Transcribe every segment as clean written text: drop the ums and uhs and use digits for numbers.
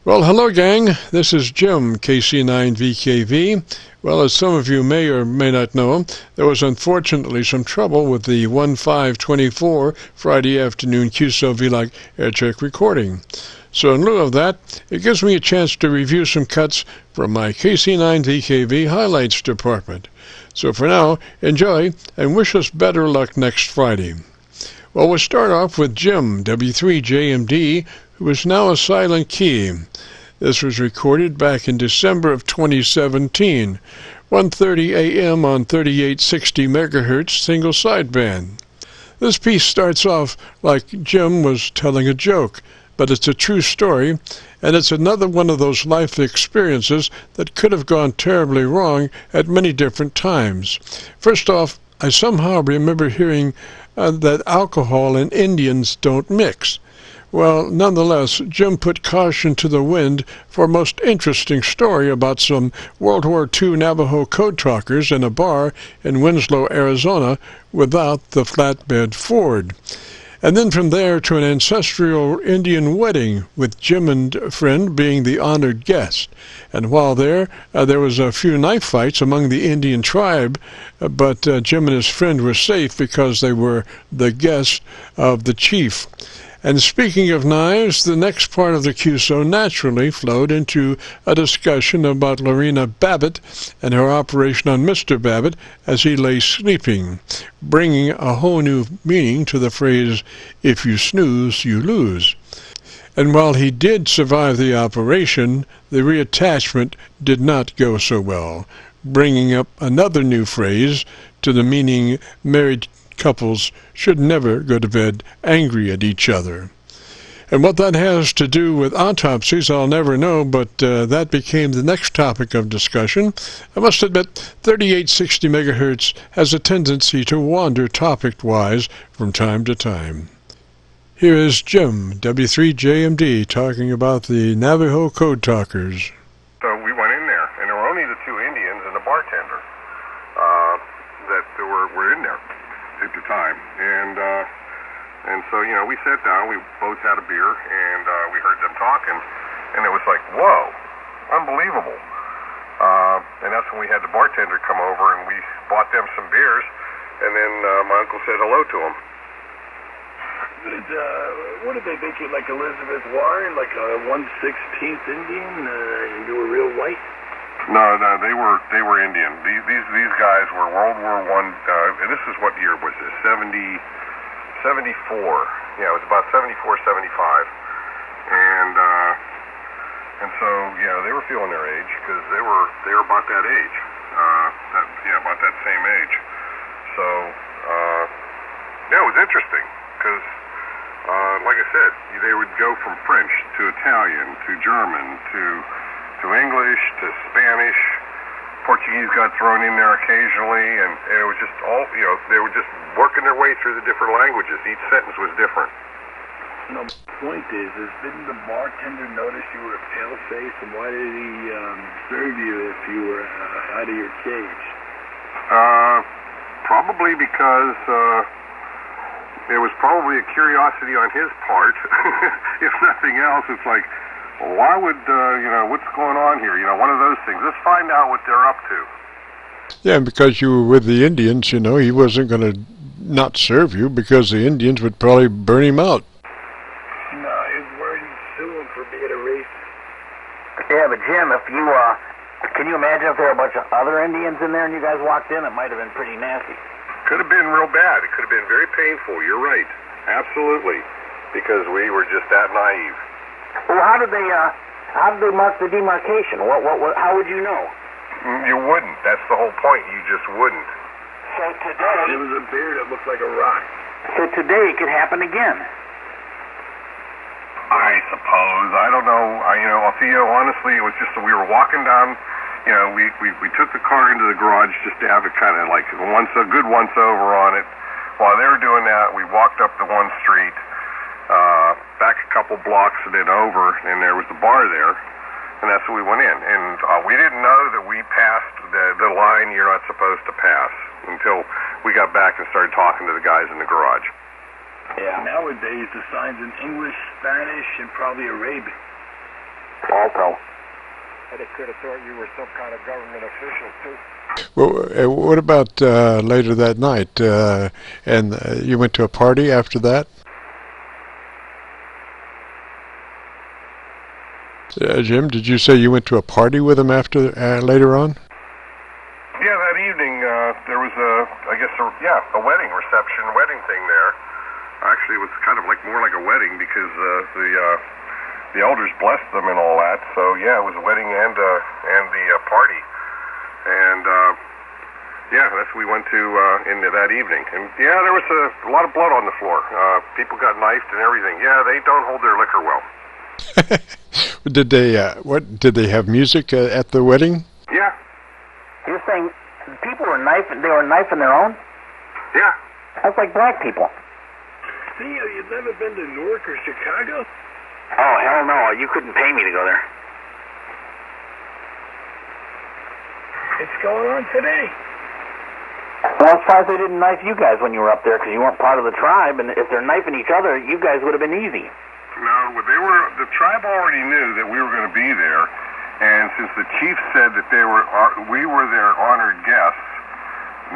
Well, hello gang, this is Jim, KC9VKV. Well, as some of you may or may not know, there was unfortunately some trouble with the 1524 Friday afternoon Qso-Vlog AIRCHECK recording. So in lieu of that, it gives me a chance to review some cuts from my KC9VKV highlights department. So for now, enjoy and wish us better luck next Friday. Well, we'll start off with Jim, W3JMD, who is now a silent key. This was recorded back in December of 2017, 1:30 a.m. on 3860 MHz single sideband. This piece starts off like Jim was telling a joke, but it's a true story, and it's another one of those life experiences that could have gone terribly wrong at many different times. First off, I somehow remember hearing that alcohol and Indians don't mix. Well, nonetheless, Jim put caution to the wind for a most interesting story about some World War II Navajo code talkers in a bar in Winslow, Arizona, without the flatbed Ford. And then from there to an ancestral Indian wedding, with Jim and a friend being the honored guest. And while there was a few knife fights among the Indian tribe, but Jim and his friend were safe because they were the guests of the chief. And speaking of knives, the next part of the QSO naturally flowed into a discussion about Lorena Babbitt and her operation on Mr. Babbitt as he lay sleeping, bringing a whole new meaning to the phrase, "If you snooze, you lose." And while he did survive the operation, the reattachment did not go so well, bringing up another new phrase to the meaning married couples should never go to bed angry at each other. And what that has to do with autopsies, I'll never know, but that became the next topic of discussion. I must admit, 3860 MHz has a tendency to wander topic-wise from time to time. Here is Jim, W3JMD, talking about the Navajo code talkers. So we went in there, and there were only the two Indians and the bartender that were in there at the time, and so we sat down. We both had a beer, and we heard them talking, and it was like, whoa, unbelievable. And that's when we had the bartender come over, and we bought them some beers, and then my uncle said hello to them. What did they make you, like Elizabeth Warren, like a 1/16th Indian? You were real white? No, they were Indian. These guys were World War I. This is what year was this? 74. Yeah, it was about 74, 75. And so they were feeling their age because they were about that age. About that same age. So it was interesting because like I said, they would go from French to Italian to German to English to Spanish. Portuguese got thrown in there occasionally, and it was just all, they were just working their way through the different languages. Each sentence was different. No, the point is, didn't the bartender notice you were a pale-face, and why did he serve you if you were out of your cage? Probably because it was probably a curiosity on his part. If nothing else, it's like, why would, what's going on here? One of those things. Let's find out what they're up to. Yeah, and because you were with the Indians, he wasn't going to not serve you because the Indians would probably burn him out. No, he was worried he'd sue him for being a racist. Yeah, but Jim, if you, can you imagine if there were a bunch of other Indians in there and you guys walked in? It might have been pretty nasty. Could have been real bad. It could have been very painful. You're right. Absolutely. Because we were just that naive. Well, how did they mark the demarcation? How would you know? You wouldn't. That's the whole point. You just wouldn't. So today... It was a beard that looked like a rock. So today it could happen again. I suppose. I don't know. Theo, honestly, it was just that we were walking down, we took the car into the garage just to have it kind of like a good once-over on it. While they were doing that, we walked up the one street, back a couple blocks and then over, and there was the bar there, and that's when we went in. And we didn't know that we passed the line you're not supposed to pass until we got back and started talking to the guys in the garage. Yeah. Nowadays, the sign's in English, Spanish, and probably Arabic. Oh, semi-pro. They could have thought you were some kind of government official, too. Well, what about later that night? And you went to a party after that? Jim, did you say you went to a party with him after later on? Yeah, that evening there was a wedding reception, wedding thing there. Actually, it was kind of like more like a wedding because the elders blessed them and all that. So yeah, it was a wedding and the party, and that's what we went to into that evening. And yeah, there was a lot of blood on the floor. People got knifed and everything. Yeah, they don't hold their liquor well. Did they have music at the wedding? Yeah. You're saying people were knifing, they were knifing their own? Yeah. That's like black people. Theo, you've never been to Newark or Chicago? Oh, hell no. You couldn't pay me to go there. It's going on today. Well, as far as they didn't knife you guys when you were up there because you weren't part of the tribe, and if they're knifing each other, you guys would have been easy. No, the tribe already knew that we were going to be there, and since the chief said that we were their honored guests,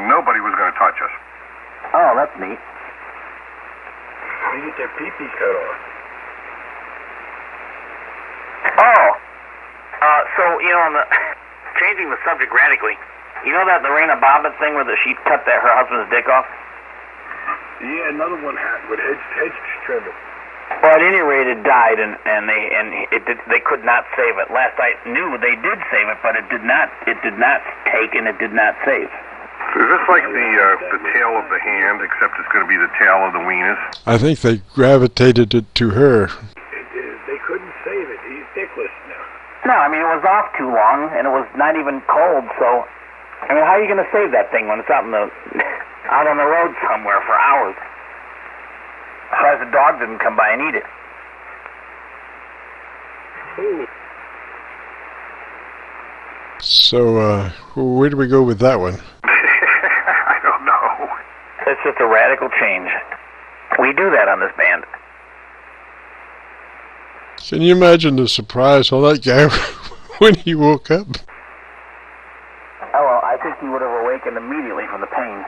nobody was going to touch us. Oh, that's neat. They get their pee-pee cut off. Oh, so, on the changing the subject radically, you know that Lorena Bobbitt thing where she cut her husband's dick off? Yeah, another one happened with hedge trimming. Well, at any rate, it died, and they could not save it. Last I knew, they did save it, but it did not take and it did not save. Is this like the tail of the hand, except it's going to be the tail of the weenus? I think they gravitated it to her. They couldn't save it. He's dickless now. No, I mean, it was off too long, and it was not even cold, so... I mean, how are you going to save that thing when it's out on the road somewhere for hours? Besides, the dog didn't come by and eat it. Ooh. So, where do we go with that one? I don't know. It's just a radical change. We do that on this band. Can you imagine the surprise on that guy when he woke up? Oh, well, I think he would have awakened immediately from the pain.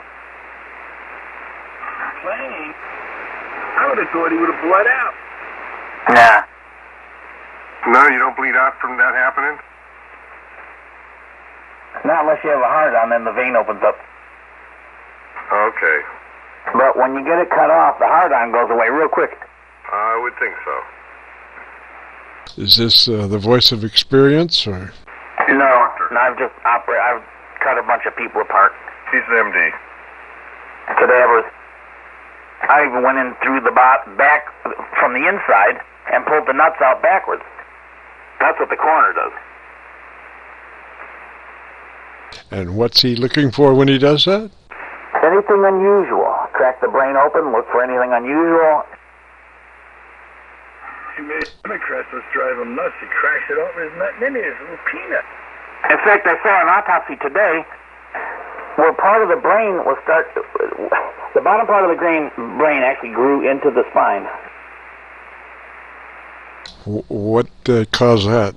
Pain? I would have thought he would have bled out. Nah. No, you don't bleed out from that happening? Not unless you have a heart on, then the vein opens up. Okay. But when you get it cut off, the hard on goes away real quick. I would think so. Is this the voice of experience, or? No, I've cut a bunch of people apart. He's an MD. Cadavers. I even went in through the back from the inside and pulled the nuts out backwards. That's what the coroner does. And what's he looking for when he does that? Anything unusual. Crack the brain open, look for anything unusual. He made Democrats let's drive him nuts. He cracks it open, there's nothing in it. It's a little peanut. In fact, I saw an autopsy today where part of the brain was the bottom part of the brain actually grew into the spine. What caused that?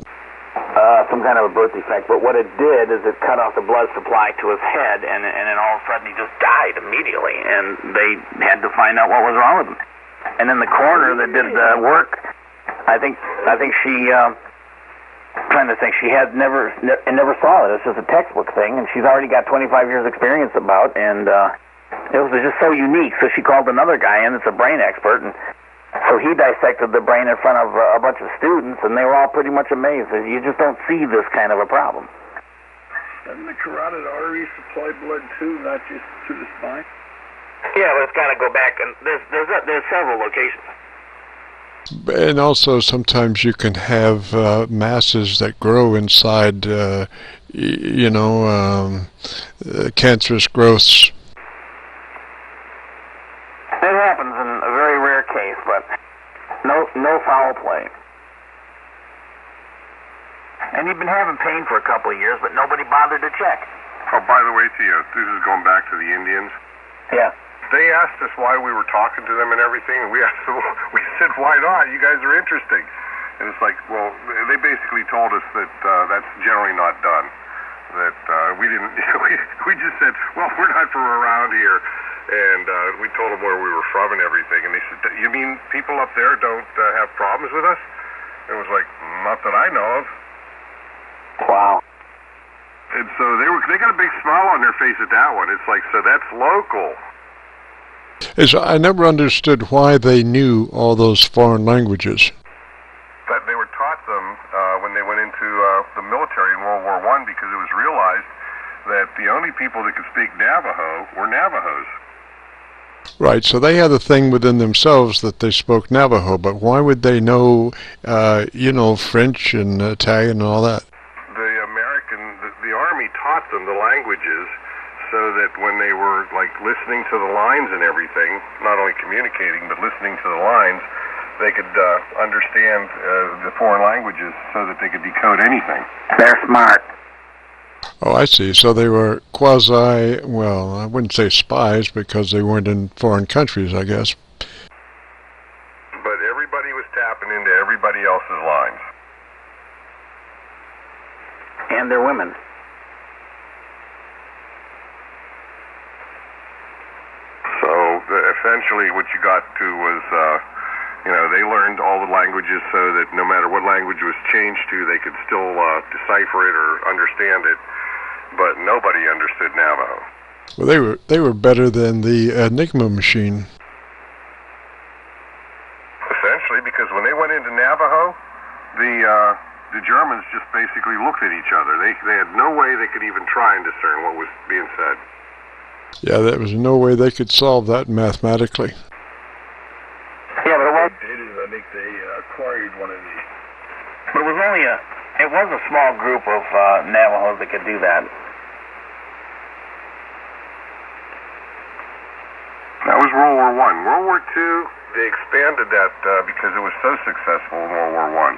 Some kind of a birth defect, but what it did is it cut off the blood supply to his head, and then all of a sudden he just died immediately, and they had to find out what was wrong with him. And then the coroner that did the work, I think she, trying to think, she had never saw it. It's just a textbook thing, and she's already got 25 years experience about, and it was just so unique. So she called another guy in that's a brain expert, and so he dissected the brain in front of a bunch of students, and they were all pretty much amazed. You just don't see this kind of a problem. Doesn't the carotid artery supply blood too, not just to the spine? Yeah, but it's got to go back, and there's several locations. And also, sometimes you can have masses that grow inside, cancerous growths. It happens in a very rare case, but no foul play. And you've been having pain for a couple of years, but nobody bothered to check. Oh, by the way, Theo, this is going back to the Indians. Yeah. They asked us why we were talking to them and everything, and we said, why not? You guys are interesting. And it's like, well, they basically told us that that's generally not done. That we didn't, we just said, well, we're not from around here. And we told them where we were from and everything. And they said, you mean people up there don't have problems with us? And it was like, not that I know of. Wow. And so they got a big smile on their face at that one. It's like, so that's local. I never understood why they knew all those foreign languages. That they were taught them when they went into the military in World War I, because it was realized that the only people that could speak Navajo were Navajos. Right, so they had a thing within themselves that they spoke Navajo, but why would they know, French and Italian and all that? The Army taught them the languages so that when they were, like, listening to the lines and everything, not only communicating, but listening to the lines, they could understand the foreign languages so that they could decode anything. They're smart. Oh, I see. So they were quasi, well, I wouldn't say spies because they weren't in foreign countries, I guess. But everybody was tapping into everybody else's lines. And they're women. So essentially what you got to was, they learned all the languages so that no matter what language was changed to, they could still decipher it or understand it. But nobody understood Navajo. Well, they were better than the Enigma machine. Essentially, because when they went into Navajo, the Germans just basically looked at each other. They had no way they could even try and discern what was being said. Yeah, there was no way they could solve that mathematically. Yeah, but it was. They did. I think they acquired one of these. But it was only a small group of Navajos that could do that. That was World War I. World War II, they expanded that because it was so successful in World War I.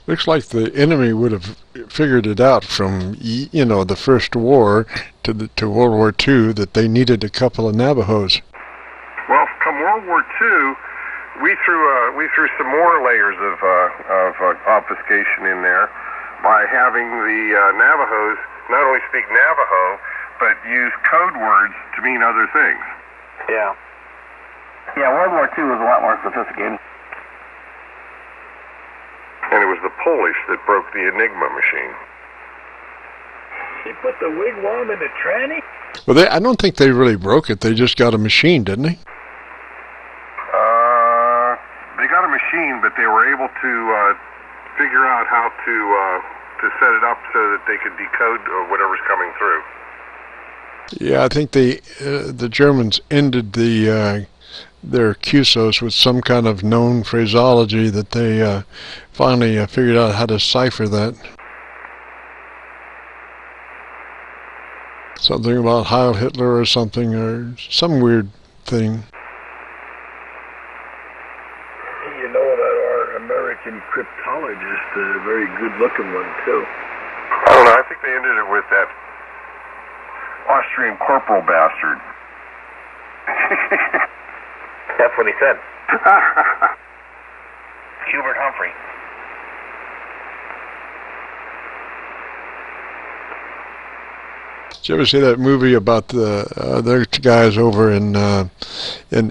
Looks like the enemy would have figured it out from, the First War to World War II that they needed a couple of Navajos. Well, come World War II, we threw some more layers of obfuscation in there by having the Navajos not only speak Navajo, but use code words to mean other things. Yeah. Yeah, World War II was a lot more sophisticated. And it was the Polish that broke the Enigma machine. He put the wigwam in the tranny? Well, I don't think they really broke it. They just got a machine, didn't they? They got a machine, but they were able to figure out how to set it up so that they could decode whatever's coming through. Yeah, I think the Germans ended their Qsos with some kind of known phraseology that they finally figured out how to cipher that. Something about Heil Hitler or something, or some weird thing. You know that our American cryptologist, a very good-looking one, too. I don't know, I think they ended it with that Austrian corporal bastard. That's what he said. Hubert Humphrey. Did you ever see that movie about the guys over in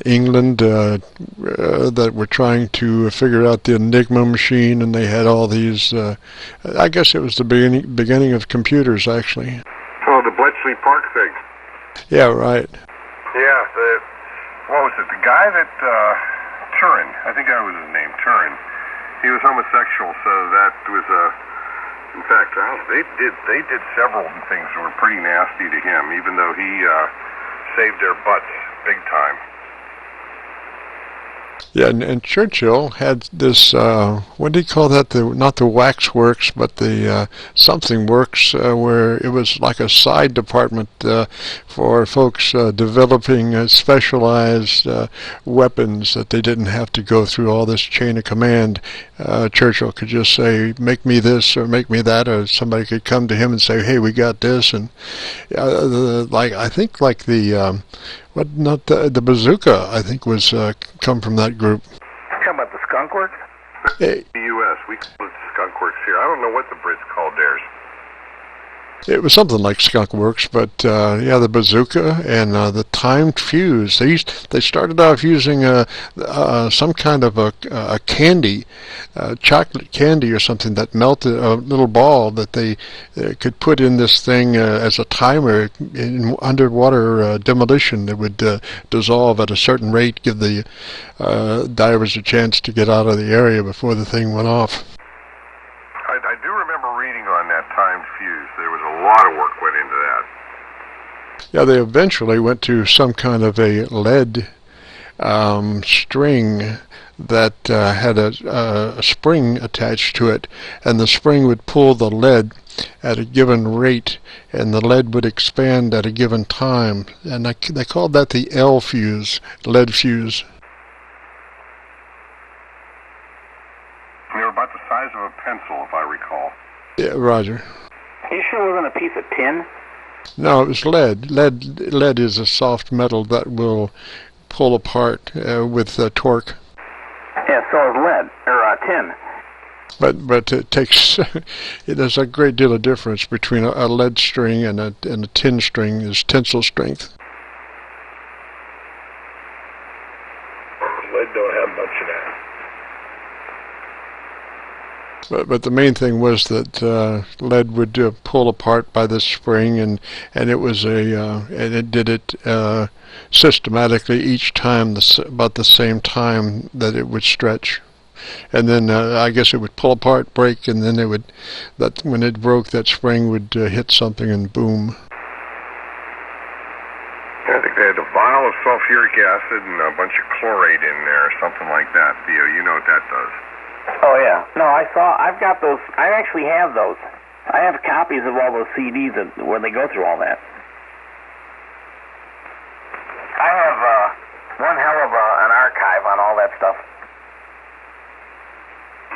England that were trying to figure out the Enigma machine, and they had all these? I guess it was the beginning of computers, actually. Oh, the Bletchley Park thing. Yeah, right. Yeah, what was it? The guy that Turin. I think that was his name, Turin. He was homosexual, so that was in fact, they did several things that were pretty nasty to him, even though he saved their butts big time. Yeah, and Churchill had this, what did he call that? Not the waxworks, but the something works, where it was like a side department for folks developing specialized weapons that they didn't have to go through all this chain of command. Churchill could just say, make me this or make me that, or somebody could come to him and say, hey, we got this. And I think the bazooka, I think, was come from that group. Talking about the skunk work? the U.S. We call it Skunk Works here. I don't know what the Brits called theirs. It was something like Skunk Works, but yeah, the bazooka and the timed fuse. They started off using some kind of a candy, chocolate candy or something that melted, a little ball that they could put in this thing as a timer in underwater demolition that would dissolve at a certain rate, give the divers a chance to get out of the area before the thing went off. I do remember reading on that timed fuse. There was a lot of work went into that. Yeah, they eventually went to some kind of a lead string that had a spring attached to it, and the spring would pull the lead at a given rate, and the lead would expand at a given time, and they called that the L fuse, lead fuse. They were about the size of a pencil, if I recall. Yeah, Roger. Are you sure it wasn't a piece of tin? No, it was lead. Lead is a soft metal that will pull apart with torque. Yeah, so is lead, or tin. But it takes there's a great deal of difference between a lead string and a tin string. There's tensile strength. Lead don't have much of that. But the main thing was that lead would pull apart by this spring, and it was and it did it systematically each time, about the same time that it would stretch, and then I guess it would pull apart, break, and then when it broke, that spring would hit something and boom. I think they had a vial of sulfuric acid and a bunch of chlorate in there, or something like that. Theo, you know what that does. Oh, yeah. No, I've got those. I actually have those. I have copies of all those CDs where they go through all that. I have one hell of an archive on all that stuff.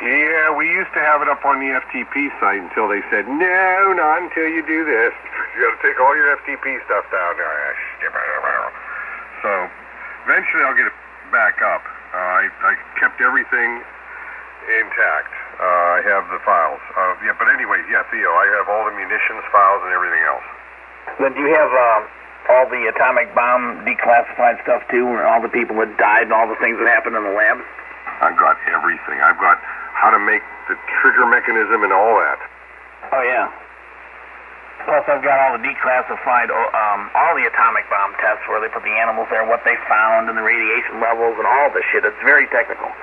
Yeah, we used to have it up on the FTP site until they said, no, not until you do this. You got to take all your FTP stuff down there. So eventually I'll get it back up. I kept everything intact. I have the files. Yeah, but anyway, yeah, Theo, I have all the munitions files and everything else. Then do you have all the atomic bomb declassified stuff too, where all the people that died and all the things that happened in the lab? I've got everything. I've got how to make the trigger mechanism and all that. Oh, yeah. Plus, I've got all the declassified, all the atomic bomb tests where they put the animals there, what they found, and the radiation levels, and all this shit. It's very technical.